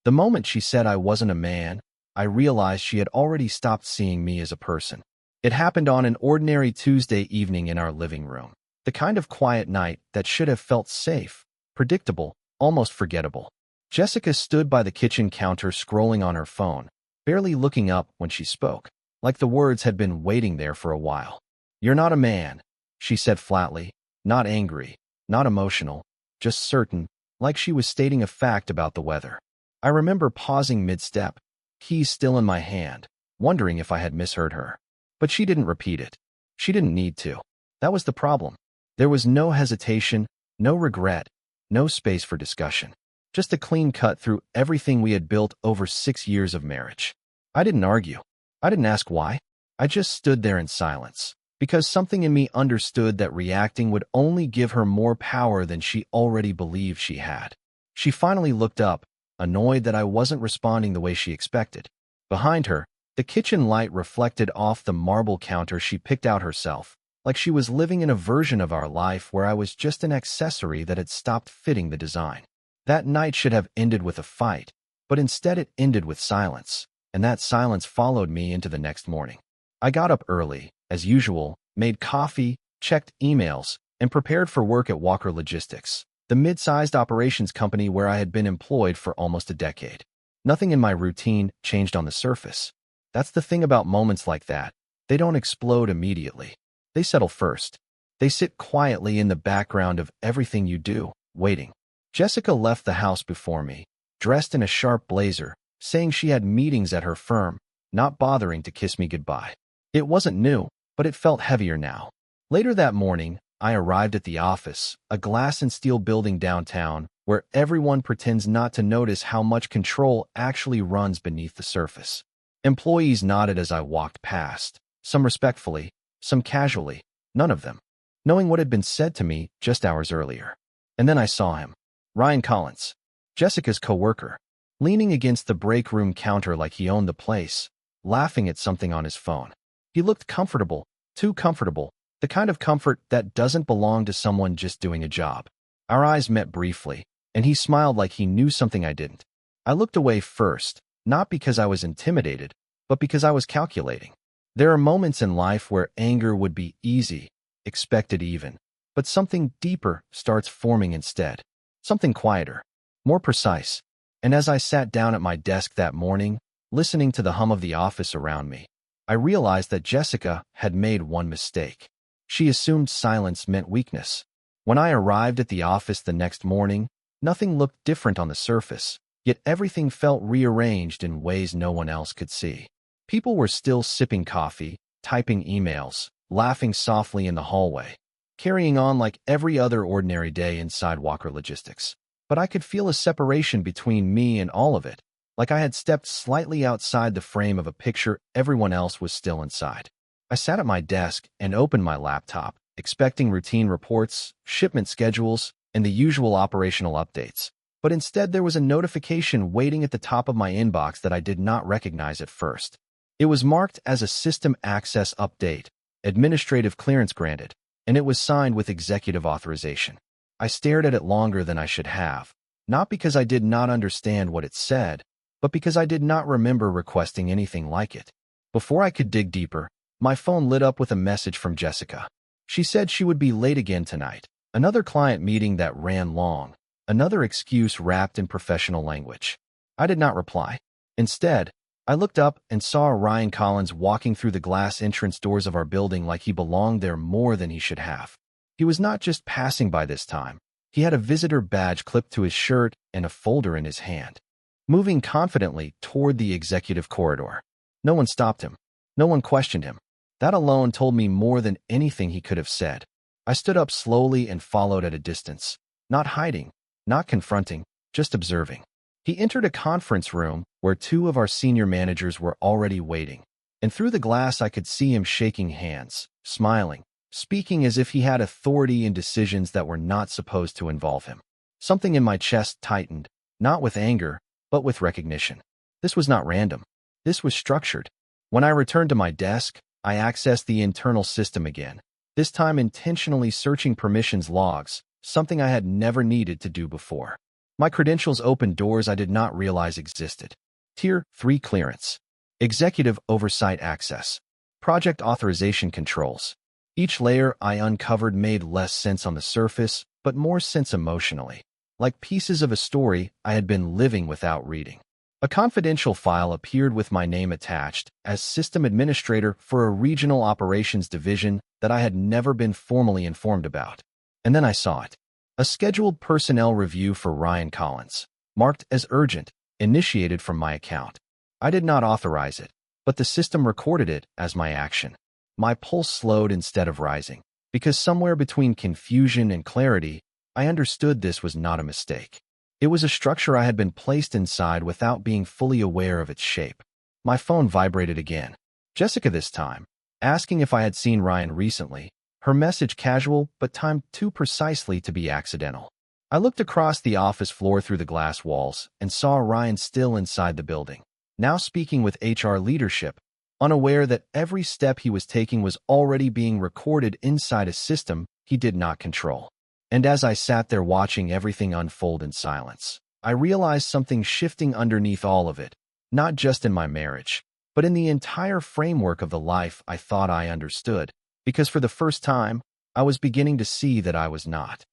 The moment she said I wasn't a man, I realized she had already stopped seeing me as a person. It happened on an ordinary Tuesday evening in our living room. The kind of quiet night that should have felt safe, predictable, almost forgettable. Jessica stood by the kitchen counter scrolling on her phone, barely looking up when she spoke, like the words had been waiting there for a while. "You're not a man," she said flatly, not angry, not emotional, just certain, like she was stating a fact about the weather. I remember pausing mid-step, keys still in my hand, wondering if I had misheard her. But she didn't repeat it. She didn't need to. That was the problem. There was no hesitation, no regret, no space for discussion. Just a clean cut through everything we had built over 6 years of marriage. I didn't argue. I didn't ask why. I just stood there in silence, because something in me understood that reacting would only give her more power than she already believed she had. She finally looked up, annoyed that I wasn't responding the way she expected. Behind her, the kitchen light reflected off the marble counter she picked out herself, like she was living in a version of our life where I was just an accessory that had stopped fitting the design. That night should have ended with a fight, but instead it ended with silence, and that silence followed me into the next morning. I got up early, as usual, made coffee, checked emails, and prepared for work at Walker Logistics, the mid-sized operations company where I had been employed for almost a decade. Nothing in my routine changed on the surface. That's the thing about moments like that. They don't explode immediately. They settle first. They sit quietly in the background of everything you do, waiting. Jessica left the house before me, dressed in a sharp blazer, saying she had meetings at her firm, not bothering to kiss me goodbye. It wasn't new, but it felt heavier now. Later that morning, I arrived at the office, a glass and steel building downtown, where everyone pretends not to notice how much control actually runs beneath the surface. Employees nodded as I walked past, some respectfully, some casually, none of them knowing what had been said to me just hours earlier. And then I saw him. Ryan Collins, Jessica's coworker, leaning against the break room counter like he owned the place, laughing at something on his phone. He looked comfortable, too comfortable, the kind of comfort that doesn't belong to someone just doing a job. Our eyes met briefly, and he smiled like he knew something I didn't. I looked away first, not because I was intimidated, but because I was calculating. There are moments in life where anger would be easy, expected even, but something deeper starts forming instead. Something quieter, more precise. And as I sat down at my desk that morning, listening to the hum of the office around me, I realized that Jessica had made one mistake. She assumed silence meant weakness. When I arrived at the office the next morning, nothing looked different on the surface, yet everything felt rearranged in ways no one else could see. People were still sipping coffee, typing emails, laughing softly in the hallway, carrying on like every other ordinary day inside Walker Logistics. But I could feel a separation between me and all of it, like I had stepped slightly outside the frame of a picture everyone else was still inside. I sat at my desk and opened my laptop, expecting routine reports, shipment schedules, and the usual operational updates. But instead there was a notification waiting at the top of my inbox that I did not recognize at first. It was marked as a system access update, administrative clearance granted, and it was signed with executive authorization. I stared at it longer than I should have, not because I did not understand what it said, but because I did not remember requesting anything like it. Before I could dig deeper, my phone lit up with a message from Jessica. She said she would be late again tonight, another client meeting that ran long, another excuse wrapped in professional language. I did not reply. Instead, I looked up and saw Ryan Collins walking through the glass entrance doors of our building like he belonged there more than he should have. He was not just passing by this time. He had a visitor badge clipped to his shirt and a folder in his hand, moving confidently toward the executive corridor. No one stopped him. No one questioned him. That alone told me more than anything he could have said. I stood up slowly and followed at a distance, not hiding, not confronting, just observing. He entered a conference room where two of our senior managers were already waiting, and through the glass I could see him shaking hands, smiling, speaking as if he had authority in decisions that were not supposed to involve him. Something in my chest tightened, not with anger, but with recognition. This was not random. This was structured. When I returned to my desk, I accessed the internal system again, this time intentionally searching permissions logs, something I had never needed to do before. My credentials opened doors I did not realize existed. Tier 3 clearance. Executive oversight access. Project authorization controls. Each layer I uncovered made less sense on the surface, but more sense emotionally, like pieces of a story I had been living without reading. A confidential file appeared with my name attached as system administrator for a regional operations division that I had never been formally informed about. And then I saw it. A scheduled personnel review for Ryan Collins, marked as urgent, initiated from my account. I did not authorize it, but the system recorded it as my action. My pulse slowed instead of rising, because somewhere between confusion and clarity, I understood this was not a mistake. It was a structure I had been placed inside without being fully aware of its shape. My phone vibrated again. Jessica this time, asking if I had seen Ryan recently, her message casual but timed too precisely to be accidental. I looked across the office floor through the glass walls and saw Ryan still inside the building, now speaking with HR leadership, unaware that every step he was taking was already being recorded inside a system he did not control. And as I sat there watching everything unfold in silence, I realized something shifting underneath all of it, not just in my marriage, but in the entire framework of the life I thought I understood, because for the first time, I was beginning to see that I was not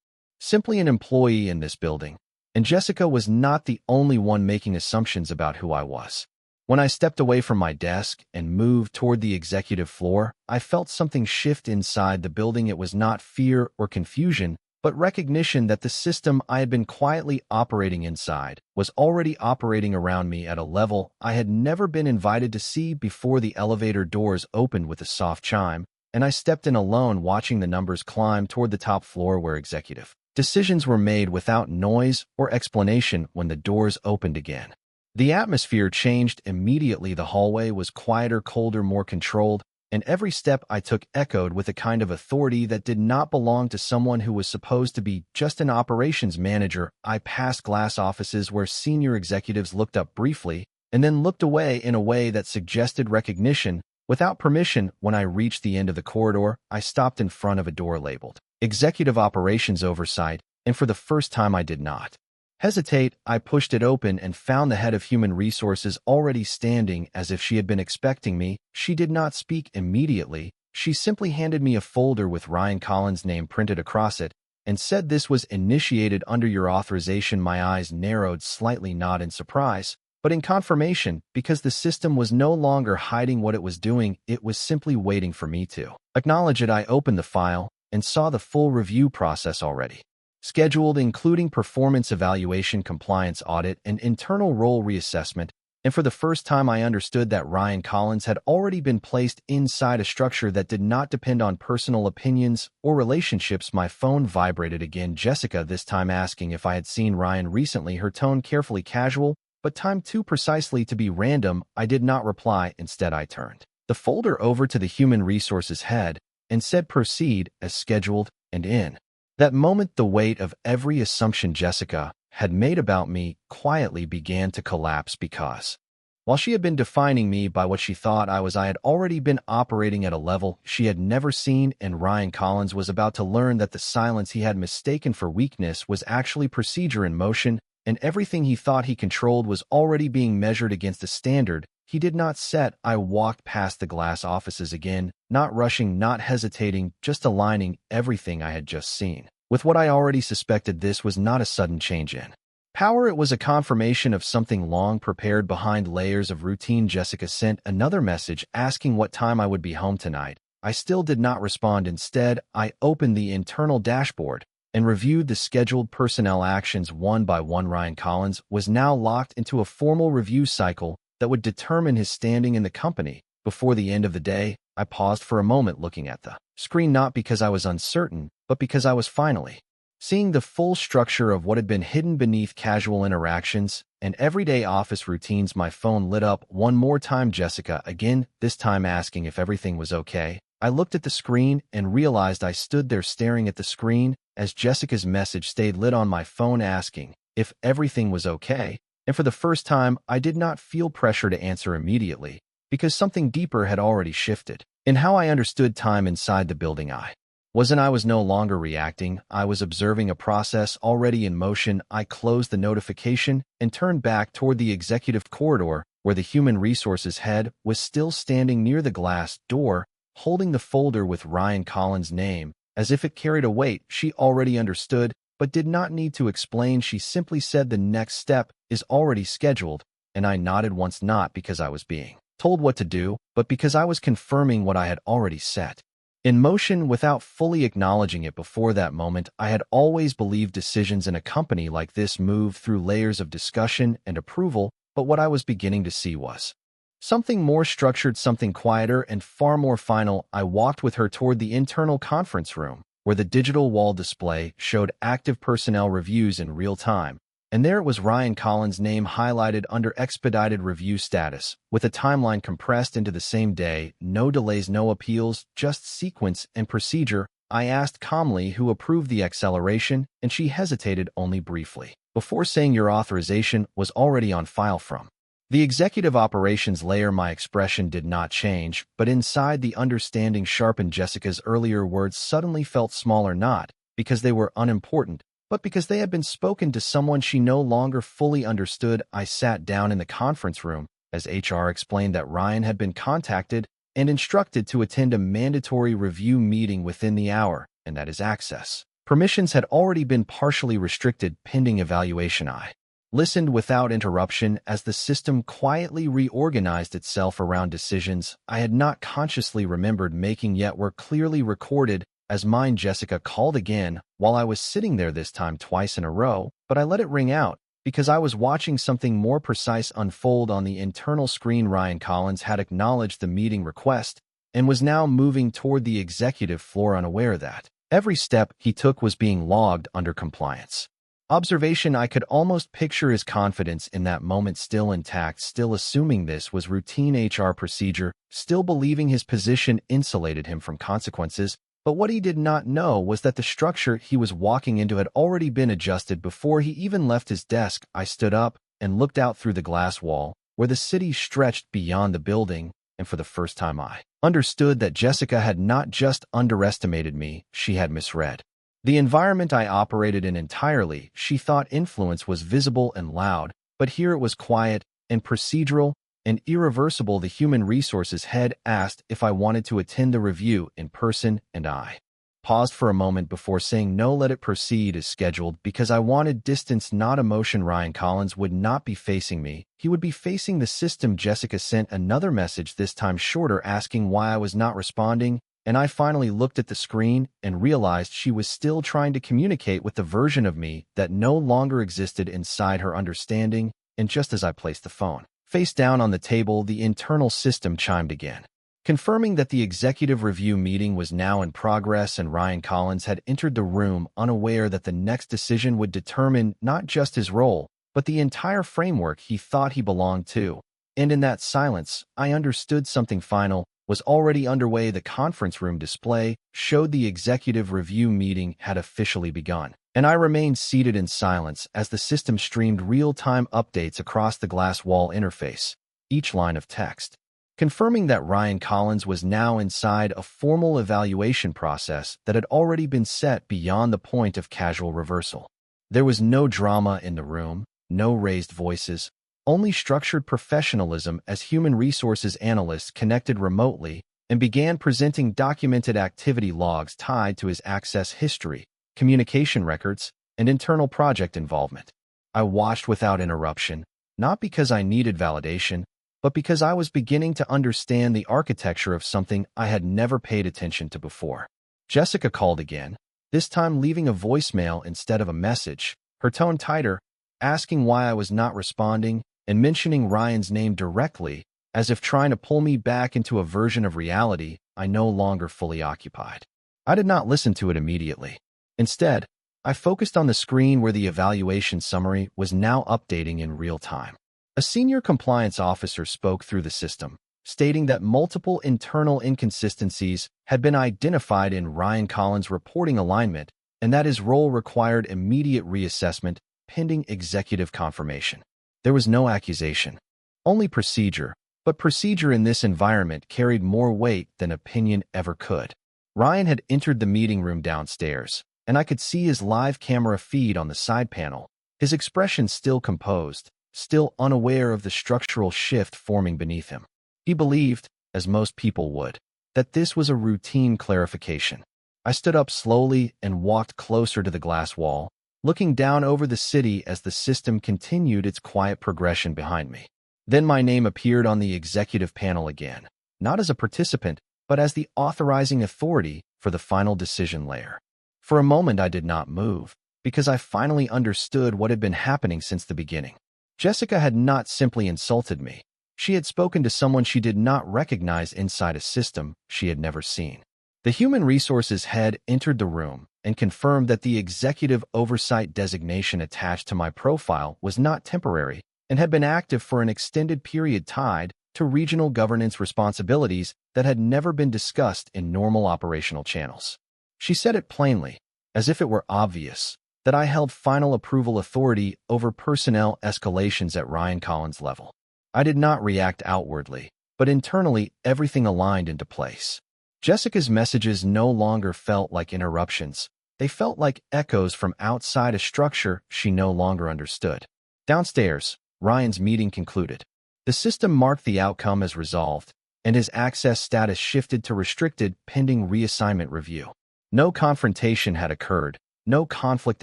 simply an employee in this building, and Jessica was not the only one making assumptions about who I was. When I stepped away from my desk and moved toward the executive floor, I felt something shift inside the building. It was not fear or confusion, but recognition that the system I had been quietly operating inside was already operating around me at a level I had never been invited to see before. The elevator doors opened with a soft chime, and I stepped in alone, watching the numbers climb toward the top floor where executive decisions were made without noise or explanation. When the doors opened again, the atmosphere changed immediately. The hallway was quieter, colder, more controlled, and every step I took echoed with a kind of authority that did not belong to someone who was supposed to be just an operations manager. I passed glass offices where senior executives looked up briefly and then looked away in a way that suggested recognition. Without permission, when I reached the end of the corridor, I stopped in front of a door labeled Executive Operations Oversight, and for the first time I did not hesitate. I pushed it open and found the head of human resources already standing as if she had been expecting me. She did not speak immediately. She simply handed me a folder with Ryan Collins' name printed across it and said, "This was initiated under your authorization." My eyes narrowed slightly, not in surprise, but in confirmation, because the system was no longer hiding what it was doing. It was simply waiting for me to acknowledge it. I opened the file and saw the full review process already scheduled, including performance evaluation, compliance audit, and internal role reassessment. And for the first time, I understood that Ryan Collins had already been placed inside a structure that did not depend on personal opinions or relationships. My phone vibrated again. Jessica, this time asking if I had seen Ryan recently, her tone carefully casual, but timed too precisely to be random. I did not reply. Instead, I turned the folder over to the human resources head and said, "Proceed as scheduled." And in that moment, the weight of every assumption Jessica had made about me quietly began to collapse, because while she had been defining me by what she thought I was, I had already been operating at a level she had never seen. And Ryan Collins was about to learn that the silence he had mistaken for weakness was actually procedure in motion, and everything he thought he controlled was already being measured against a standard he did not set. I walked past the glass offices again, not rushing, not hesitating, just aligning everything I had just seen with what I already suspected. This was not a sudden change in power. It was a confirmation of something long prepared behind layers of routine. Jessica sent another message asking what time I would be home tonight. I still did not respond. Instead, I opened the internal dashboard and reviewed the scheduled personnel actions one by one. Ryan Collins was now locked into a formal review cycle that would determine his standing in the company before the end of the day. I paused for a moment, looking at the screen, not because I was uncertain, but because I was finally seeing the full structure of what had been hidden beneath casual interactions and everyday office routines. My phone lit up one more time. Jessica again, this time asking if everything was okay. I looked at the screen and realized I stood there staring at the screen as Jessica's message stayed lit on my phone, asking if everything was okay. And for the first time, I did not feel pressure to answer immediately, because something deeper had already shifted in how I understood time inside the building. I I was no longer reacting, I was observing a process already in motion. I closed the notification and turned back toward the executive corridor where the human resources head was still standing near the glass door, holding the folder with Ryan Collins' name, as if it carried a weight she already understood but did not need to explain. She simply said the next step is already scheduled, and I nodded once, not because I was being told what to do, but because I was confirming what I had already set in motion without fully acknowledging it. Before that moment, I had always believed decisions in a company like this moved through layers of discussion and approval, but what I was beginning to see was something more structured, something quieter and far more final. I walked with her toward the internal conference room, where the digital wall display showed active personnel reviews in real time, and there it was, Ryan Collins' name highlighted under expedited review status, with a timeline compressed into the same day. No delays, no appeals, just sequence and procedure. I asked calmly who approved the acceleration, and she hesitated only briefly before saying your authorization was already on file from the executive operations layer. My expression did not change, but inside the understanding sharpened. Jessica's earlier words suddenly felt smaller, not because they were unimportant, but because they had been spoken to someone she no longer fully understood. I sat down in the conference room as HR explained that Ryan had been contacted and instructed to attend a mandatory review meeting within the hour, and that his access permissions had already been partially restricted pending evaluation. I listened without interruption as the system quietly reorganized itself around decisions I had not consciously remembered making yet were clearly recorded as mine. Jessica called again while I was sitting there, this time twice in a row, but I let it ring out because I was watching something more precise unfold on the internal screen. Ryan Collins had acknowledged the meeting request and was now moving toward the executive floor, unaware that every step he took was being logged under compliance observation. I could almost picture his confidence in that moment, still intact, still assuming this was routine HR procedure, still believing his position insulated him from consequences. But what he did not know was that the structure he was walking into had already been adjusted before he even left his desk. I stood up and looked out through the glass wall, where the city stretched beyond the building, and for the first time I understood that Jessica had not just underestimated me, she had misread the environment I operated in entirely. She thought influence was visible and loud, but here it was quiet and procedural and irreversible. The human resources head asked if I wanted to attend the review in person, and I paused for a moment before saying no. Let it proceed as scheduled, because I wanted distance, not emotion. Ryan Collins would not be facing me, he would be facing the system. Jessica sent another message, this time shorter, asking why I was not responding, and I finally looked at the screen and realized she was still trying to communicate with the version of me that no longer existed inside her understanding. And just as I placed the phone face down on the table, the internal system chimed again, confirming that the executive review meeting was now in progress, and Ryan Collins had entered the room, unaware that the next decision would determine not just his role, but the entire framework he thought he belonged to. And in that silence, I understood something final was already underway. The conference room display showed the executive review meeting had officially begun, and I remained seated in silence as the system streamed real-time updates across the glass wall interface, each line of text confirming that Ryan Collins was now inside a formal evaluation process that had already been set beyond the point of casual reversal. There was no drama in the room, no raised voices, only structured professionalism as human resources analysts connected remotely and began presenting documented activity logs tied to his access history, communication records, and internal project involvement. I watched without interruption, not because I needed validation, but because I was beginning to understand the architecture of something I had never paid attention to before. Jessica called again, this time leaving a voicemail instead of a message, her tone tighter, asking why I was not responding and mentioning Ryan's name directly, as if trying to pull me back into a version of reality I no longer fully occupied. I did not listen to it immediately. Instead, I focused on the screen where the evaluation summary was now updating in real time. A senior compliance officer spoke through the system, stating that multiple internal inconsistencies had been identified in Ryan Collins' reporting alignment and that his role required immediate reassessment pending executive confirmation. There was no accusation, only procedure, but procedure in this environment carried more weight than opinion ever could. Ryan had entered the meeting room downstairs, and I could see his live camera feed on the side panel, his expression still composed, still unaware of the structural shift forming beneath him. He believed, as most people would, that this was a routine clarification. I stood up slowly and walked closer to the glass wall, looking down over the city as the system continued its quiet progression behind me. Then my name appeared on the executive panel again, not as a participant, but as the authorizing authority for the final decision layer. For a moment I did not move, because I finally understood what had been happening since the beginning. Jessica had not simply insulted me. She had spoken to someone she did not recognize inside a system she had never seen. The human resources head entered the room and confirmed that the executive oversight designation attached to my profile was not temporary and had been active for an extended period tied to regional governance responsibilities that had never been discussed in normal operational channels. She said it plainly, as if it were obvious, that I held final approval authority over personnel escalations at Ryan Collins' level. I did not react outwardly, but internally everything aligned into place. Jessica's messages no longer felt like interruptions. They felt like echoes from outside a structure she no longer understood. Downstairs, Ryan's meeting concluded. The system marked the outcome as resolved, and his access status shifted to restricted pending reassignment review. No confrontation had occurred, no conflict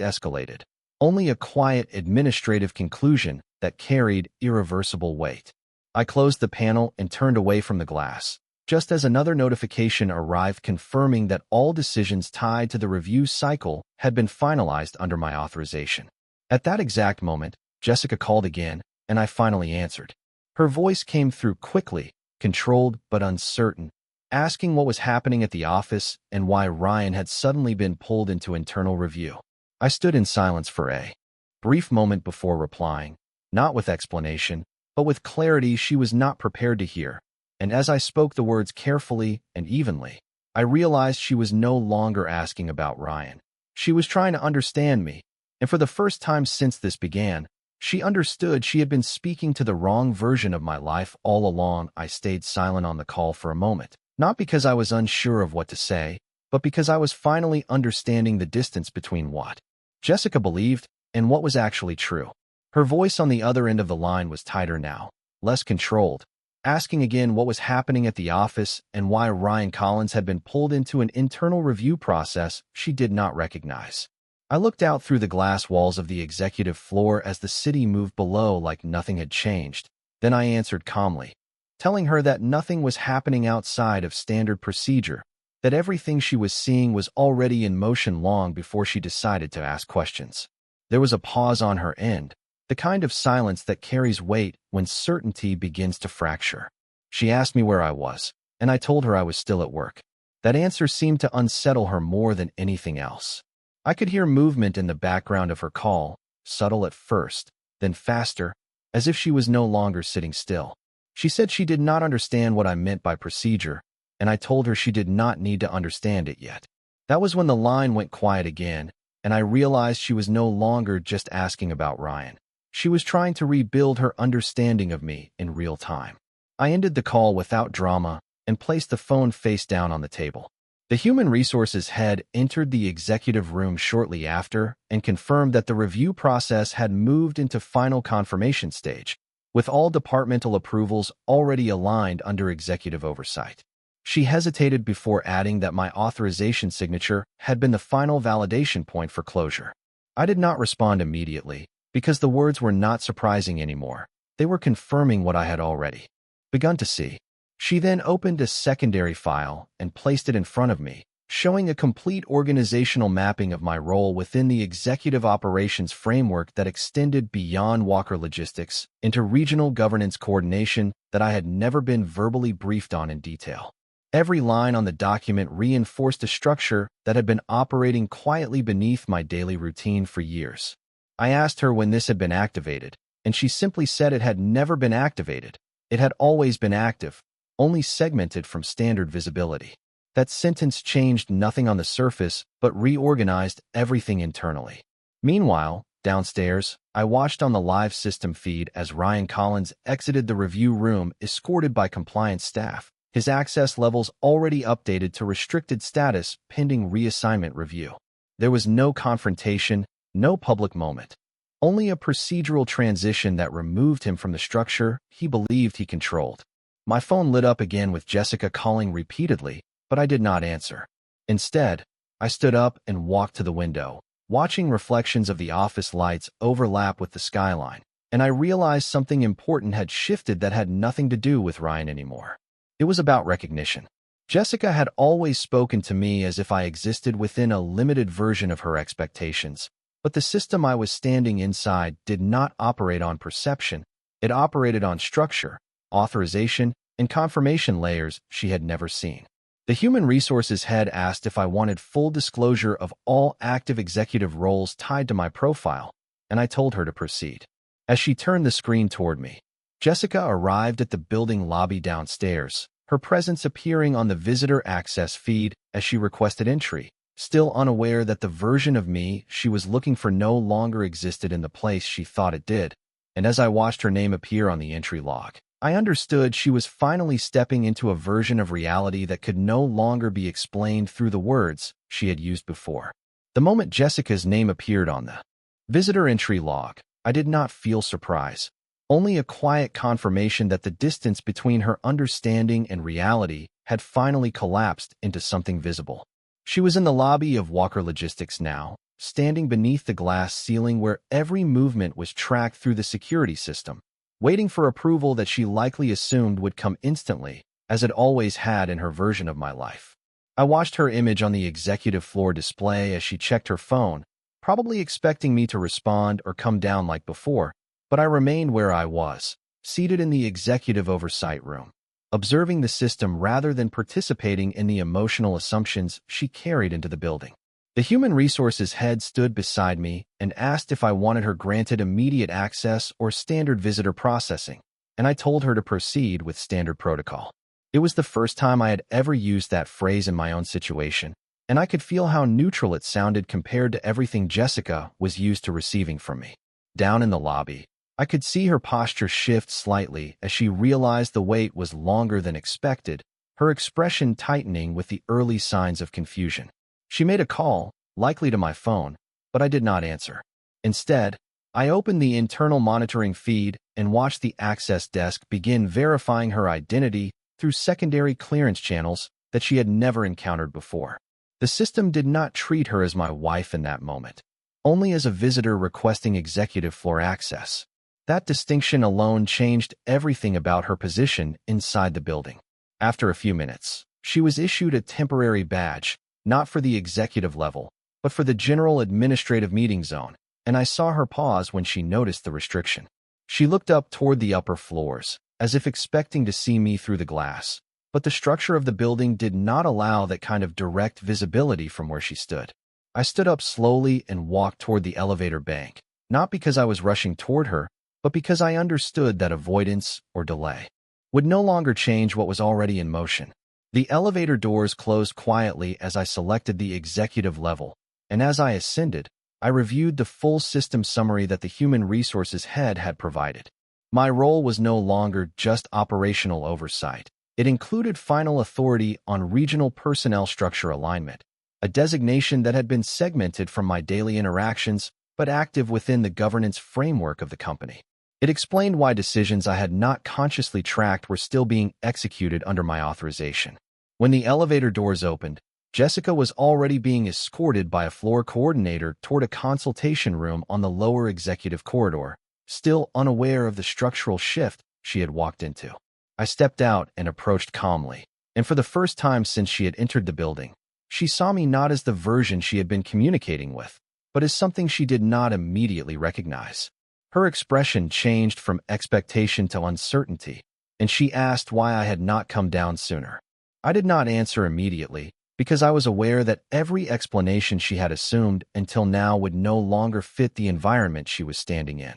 escalated, only a quiet administrative conclusion that carried irreversible weight. I closed the panel and turned away from the glass, just as another notification arrived confirming that all decisions tied to the review cycle had been finalized under my authorization. At that exact moment, Jessica called again, and I finally answered. Her voice came through quickly, controlled but uncertain, asking what was happening at the office and why Ryan had suddenly been pulled into internal review. I stood in silence for a brief moment before replying, not with explanation, but with clarity she was not prepared to hear. And as I spoke the words carefully and evenly, I realized she was no longer asking about Ryan. She was trying to understand me, and for the first time since this began, she understood she had been speaking to the wrong version of my life all along. I stayed silent on the call for a moment, not because I was unsure of what to say, but because I was finally understanding the distance between what Jessica believed and what was actually true. Her voice on the other end of the line was tighter now, less controlled, asking again what was happening at the office and why Ryan Collins had been pulled into an internal review process she did not recognize. I looked out through the glass walls of the executive floor as the city moved below like nothing had changed. Then I answered calmly, telling her that nothing was happening outside of standard procedure, that everything she was seeing was already in motion long before she decided to ask questions. There was a pause on her end, the kind of silence that carries weight when certainty begins to fracture. She asked me where I was, and I told her I was still at work. That answer seemed to unsettle her more than anything else. I could hear movement in the background of her call, subtle at first, then faster, as if she was no longer sitting still. She said she did not understand what I meant by procedure, and I told her she did not need to understand it yet. That was when the line went quiet again, and I realized she was no longer just asking about Ryan. She was trying to rebuild her understanding of me in real time. I ended the call without drama and placed the phone face down on the table. The human resources head entered the executive room shortly after and confirmed that the review process had moved into final confirmation stage, with all departmental approvals already aligned under executive oversight. She hesitated before adding that my authorization signature had been the final validation point for closure. I did not respond immediately, because the words were not surprising anymore. They were confirming what I had already begun to see. She then opened a secondary file and placed it in front of me, showing a complete organizational mapping of my role within the executive operations framework that extended beyond Walker logistics into regional governance coordination that I had never been verbally briefed on in detail. Every line on the document reinforced a structure that had been operating quietly beneath my daily routine for years. I asked her when this had been activated, and she simply said it had never been activated. It had always been active, only segmented from standard visibility. That sentence changed nothing on the surface, but reorganized everything internally. Meanwhile, downstairs, I watched on the live system feed as Ryan Collins exited the review room escorted by compliance staff, his access levels already updated to restricted status pending reassignment review. There was no confrontation, no public moment. Only a procedural transition that removed him from the structure he believed he controlled. My phone lit up again with Jessica calling repeatedly, but I did not answer. Instead, I stood up and walked to the window, watching reflections of the office lights overlap with the skyline, and I realized something important had shifted that had nothing to do with Ryan anymore. It was about recognition. Jessica had always spoken to me as if I existed within a limited version of her expectations, but the system I was standing inside did not operate on perception. It operated on structure, authorization, and confirmation layers she had never seen. The human resources head asked if I wanted full disclosure of all active executive roles tied to my profile, and I told her to proceed. As she turned the screen toward me, Jessica arrived at the building lobby downstairs, her presence appearing on the visitor access feed as she requested entry, still unaware that the version of me she was looking for no longer existed in the place she thought it did. And as I watched her name appear on the entry log, I understood she was finally stepping into a version of reality that could no longer be explained through the words she had used before. The moment Jessica's name appeared on the visitor entry log, I did not feel surprise, only a quiet confirmation that the distance between her understanding and reality had finally collapsed into something visible. She was in the lobby of Walker Logistics now, standing beneath the glass ceiling where every movement was tracked through the security system, waiting for approval that she likely assumed would come instantly, as it always had in her version of my life. I watched her image on the executive floor display as she checked her phone, probably expecting me to respond or come down like before, but I remained where I was, seated in the executive oversight room, observing the system rather than participating in the emotional assumptions she carried into the building. The human resources head stood beside me and asked if I wanted her granted immediate access or standard visitor processing, and I told her to proceed with standard protocol. It was the first time I had ever used that phrase in my own situation, and I could feel how neutral it sounded compared to everything Jessica was used to receiving from me. Down in the lobby, I could see her posture shift slightly as she realized the wait was longer than expected, her expression tightening with the early signs of confusion. She made a call, likely to my phone, but I did not answer. Instead, I opened the internal monitoring feed and watched the access desk begin verifying her identity through secondary clearance channels that she had never encountered before. The system did not treat her as my wife in that moment, only as a visitor requesting executive floor access. That distinction alone changed everything about her position inside the building. After a few minutes, she was issued a temporary badge, not for the executive level, but for the general administrative meeting zone, and I saw her pause when she noticed the restriction. She looked up toward the upper floors, as if expecting to see me through the glass, but the structure of the building did not allow that kind of direct visibility from where she stood. I stood up slowly and walked toward the elevator bank, not because I was rushing toward her, but because I understood that avoidance or delay would no longer change what was already in motion. The elevator doors closed quietly as I selected the executive level, and as I ascended, I reviewed the full system summary that the human resources head had provided. My role was no longer just operational oversight. It included final authority on regional personnel structure alignment, a designation that had been segmented from my daily interactions but active within the governance framework of the company. It explained why decisions I had not consciously tracked were still being executed under my authorization. When the elevator doors opened, Jessica was already being escorted by a floor coordinator toward a consultation room on the lower executive corridor, still unaware of the structural shift she had walked into. I stepped out and approached calmly, and for the first time since she had entered the building, she saw me not as the version she had been communicating with, but as something she did not immediately recognize. Her expression changed from expectation to uncertainty, and she asked why I had not come down sooner. I did not answer immediately, because I was aware that every explanation she had assumed until now would no longer fit the environment she was standing in.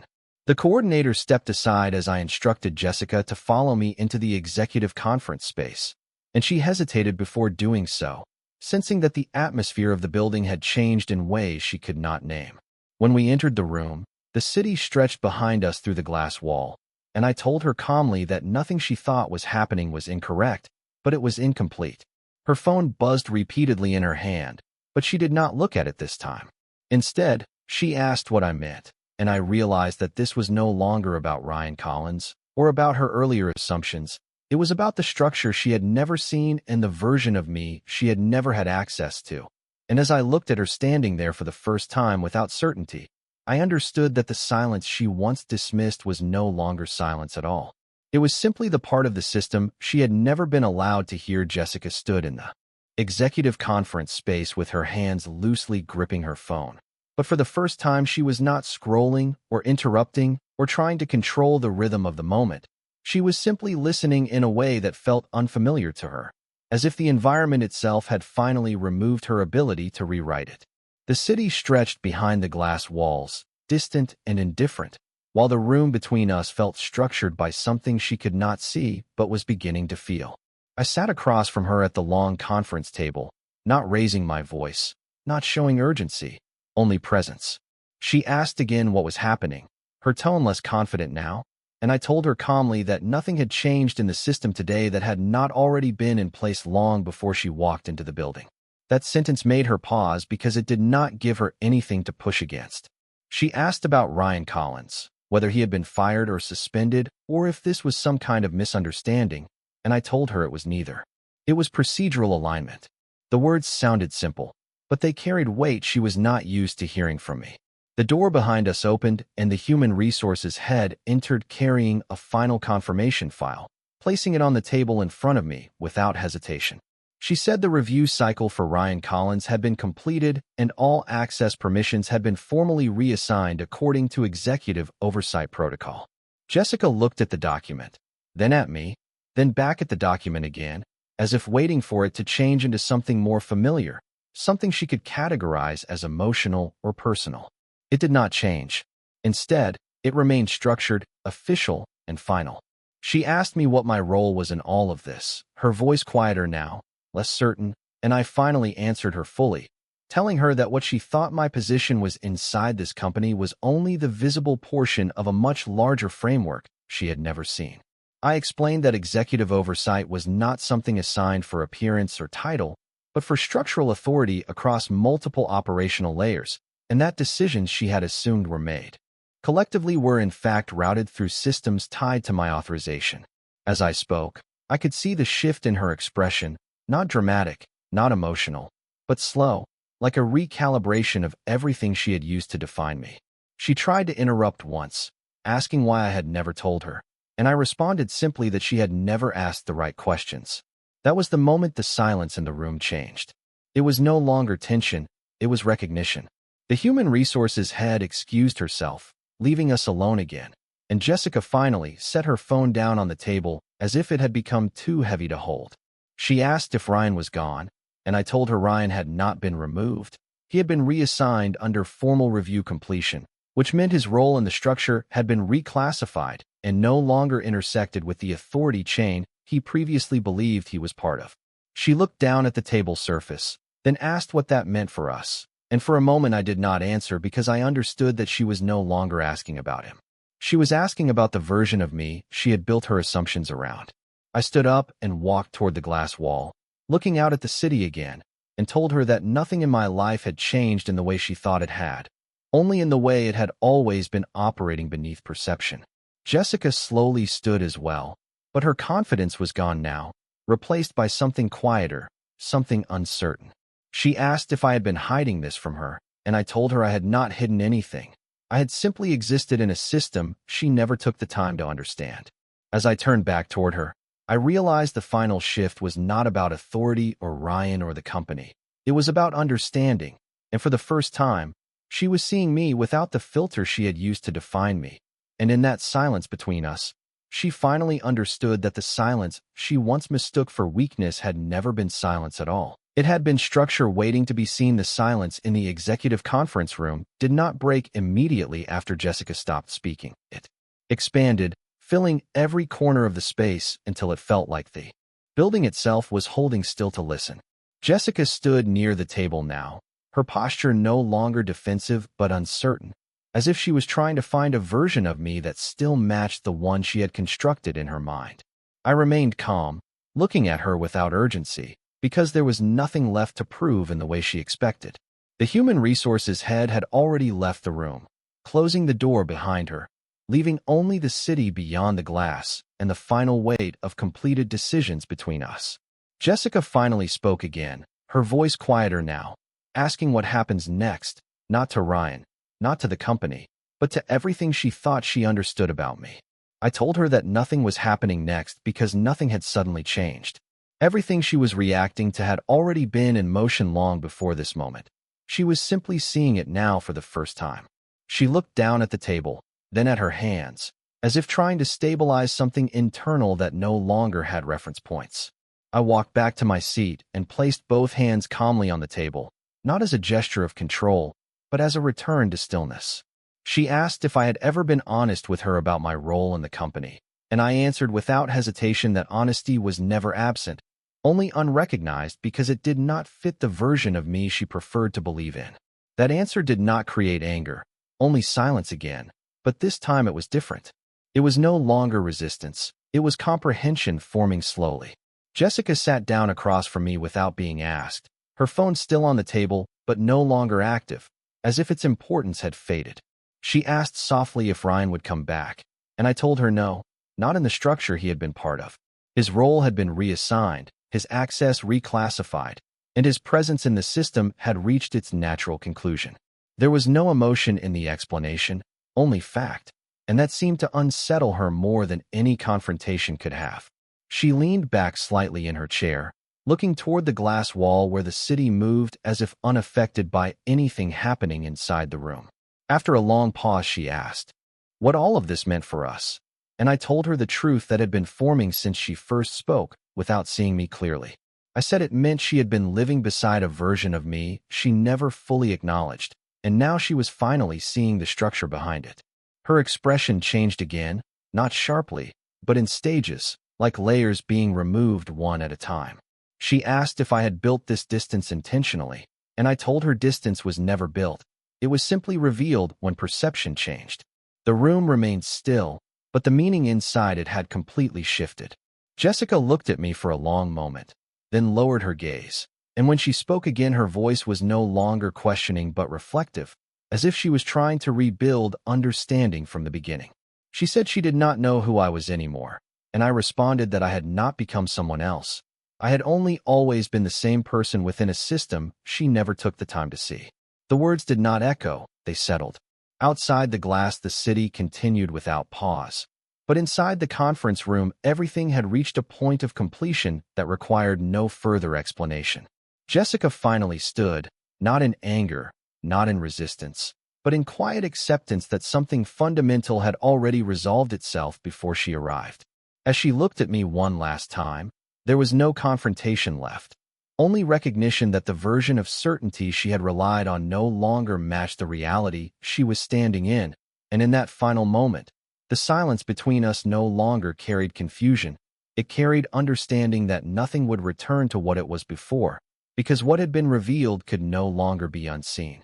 The coordinator stepped aside as I instructed Jessica to follow me into the executive conference space, and she hesitated before doing so, sensing that the atmosphere of the building had changed in ways she could not name. When we entered the room, the city stretched behind us through the glass wall, and I told her calmly that nothing she thought was happening was incorrect, but it was incomplete. Her phone buzzed repeatedly in her hand, but she did not look at it this time. Instead, she asked what I meant, and I realized that this was no longer about Ryan Collins or about her earlier assumptions. It was about the structure she had never seen and the version of me she had never had access to. And as I looked at her standing there for the first time without certainty, I understood that the silence she once dismissed was no longer silence at all. It was simply the part of the system she had never been allowed to hear. Jessica stood in the executive conference space with her hands loosely gripping her phone. But for the first time, she was not scrolling or interrupting or trying to control the rhythm of the moment. She was simply listening in a way that felt unfamiliar to her, as if the environment itself had finally removed her ability to rewrite it. The city stretched behind the glass walls, distant and indifferent, while the room between us felt structured by something she could not see but was beginning to feel. I sat across from her at the long conference table, not raising my voice, not showing urgency, only presence. She asked again what was happening, her tone less confident now, and I told her calmly that nothing had changed in the system today that had not already been in place long before she walked into the building. That sentence made her pause because it did not give her anything to push against. She asked about Ryan Collins, whether he had been fired or suspended, or if this was some kind of misunderstanding, and I told her it was neither. It was procedural alignment. The words sounded simple, but they carried weight she was not used to hearing from me. The door behind us opened, and the human resources head entered carrying a final confirmation file, placing it on the table in front of me without hesitation. She said the review cycle for Ryan Collins had been completed and all access permissions had been formally reassigned according to executive oversight protocol. Jessica looked at the document, then at me, then back at the document again, as if waiting for it to change into something more familiar, something she could categorize as emotional or personal. It did not change. Instead, it remained structured, official, and final. She asked me what my role was in all of this, her voice quieter now, less certain, and I finally answered her fully, telling her that what she thought my position was inside this company was only the visible portion of a much larger framework she had never seen. I explained that executive oversight was not something assigned for appearance or title, but for structural authority across multiple operational layers, and that decisions she had assumed were made collectively were in fact routed through systems tied to my authorization. As I spoke, I could see the shift in her expression, not dramatic, not emotional, but slow, like a recalibration of everything she had used to define me. She tried to interrupt once, asking why I had never told her, and I responded simply that she had never asked the right questions. That was the moment the silence in the room changed. It was no longer tension, it was recognition. The human resources head excused herself, leaving us alone again, and Jessica finally set her phone down on the table as if it had become too heavy to hold. She asked if Ryan was gone, and I told her Ryan had not been removed. He had been reassigned under formal review completion, which meant his role in the structure had been reclassified and no longer intersected with the authority chain he previously believed he was part of. She looked down at the table surface, then asked what that meant for us, and for a moment I did not answer because I understood that she was no longer asking about him. She was asking about the version of me she had built her assumptions around. I stood up and walked toward the glass wall, looking out at the city again, and told her that nothing in my life had changed in the way she thought it had, only in the way it had always been operating beneath perception. Jessica slowly stood as well, but her confidence was gone now, replaced by something quieter, something uncertain. She asked if I had been hiding this from her, and I told her I had not hidden anything. I had simply existed in a system she never took the time to understand. As I turned back toward her, I realized the final shift was not about authority or Ryan or the company. It was about understanding, and for the first time, she was seeing me without the filter she had used to define me. And in that silence between us, she finally understood that the silence she once mistook for weakness had never been silence at all. It had been structure waiting to be seen. The silence in the executive conference room did not break immediately after Jessica stopped speaking. It expanded, filling every corner of the space until it felt like the building itself was holding still to listen. Jessica stood near the table now, her posture no longer defensive but uncertain, as if she was trying to find a version of me that still matched the one she had constructed in her mind. I remained calm, looking at her without urgency, because there was nothing left to prove in the way she expected. The human resources head had already left the room, closing the door behind her, leaving only the city beyond the glass and the final weight of completed decisions between us. Jessica finally spoke again, her voice quieter now, asking what happens next, not to Ryan, not to the company, but to everything she thought she understood about me. I told her that nothing was happening next because nothing had suddenly changed. Everything she was reacting to had already been in motion long before this moment. She was simply seeing it now for the first time. She looked down at the table, then at her hands, as if trying to stabilize something internal that no longer had reference points. I walked back to my seat and placed both hands calmly on the table, not as a gesture of control, but as a return to stillness. She asked if I had ever been honest with her about my role in the company, and I answered without hesitation that honesty was never absent, only unrecognized because it did not fit the version of me she preferred to believe in. That answer did not create anger, only silence again, but this time it was different. It was no longer resistance, it was comprehension forming slowly. Jessica sat down across from me without being asked, her phone still on the table but no longer active, as if its importance had faded. She asked softly if Ryan would come back, and I told her no, not in the structure he had been part of. His role had been reassigned, his access reclassified, and his presence in the system had reached its natural conclusion. There was no emotion in the explanation, only fact, and that seemed to unsettle her more than any confrontation could have. She leaned back slightly in her chair, looking toward the glass wall where the city moved as if unaffected by anything happening inside the room. After a long pause, she asked what all of this meant for us, and I told her the truth that had been forming since she first spoke, without seeing me clearly. I said it meant she had been living beside a version of me she never fully acknowledged, and now she was finally seeing the structure behind it. Her expression changed again, not sharply, but in stages, like layers being removed one at a time. She asked if I had built this distance intentionally, and I told her distance was never built. It was simply revealed when perception changed. The room remained still, but the meaning inside it had completely shifted. Jessica looked at me for a long moment, then lowered her gaze, and when she spoke again her voice was no longer questioning but reflective, as if she was trying to rebuild understanding from the beginning. She said she did not know who I was anymore, and I responded that I had not become someone else. I had only always been the same person within a system she never took the time to see. The words did not echo, they settled. Outside the glass the city continued without pause. But inside the conference room everything had reached a point of completion that required no further explanation. Jessica finally stood, not in anger, not in resistance, but in quiet acceptance that something fundamental had already resolved itself before she arrived. As she looked at me one last time, there was no confrontation left, only recognition that the version of certainty she had relied on no longer matched the reality she was standing in, and in that final moment, the silence between us no longer carried confusion, it carried understanding that nothing would return to what it was before, because what had been revealed could no longer be unseen.